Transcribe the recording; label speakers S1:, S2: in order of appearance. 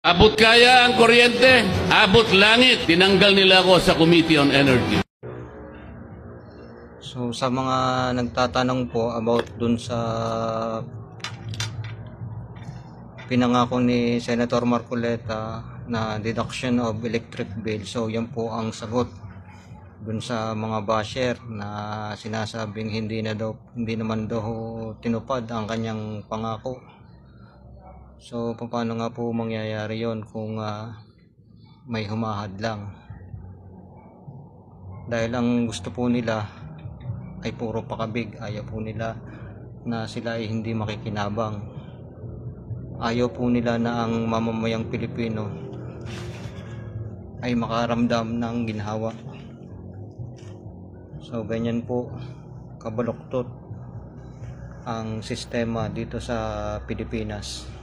S1: Abot kaya ang kuryente, abot langit. Tinanggal nila ako sa Committee on Energy.
S2: So sa mga nagtatanong po about dun sa pinangako ni Senator Marcoleta na deduction of electric bill, so yan po ang sagot dun sa mga basher na sinasabing hindi naman daw tinupad ang kanyang pangako. So paano nga po mangyayari yon kung may humahad lang? Dahil ang gusto po nila ay puro pakabig. Ayaw po nila na sila ay hindi makikinabang. Ayaw po nila na ang mamamayang Pilipino ay makaramdam ng ginhawa. So ganyan po kabaluktot ang sistema dito sa Pilipinas.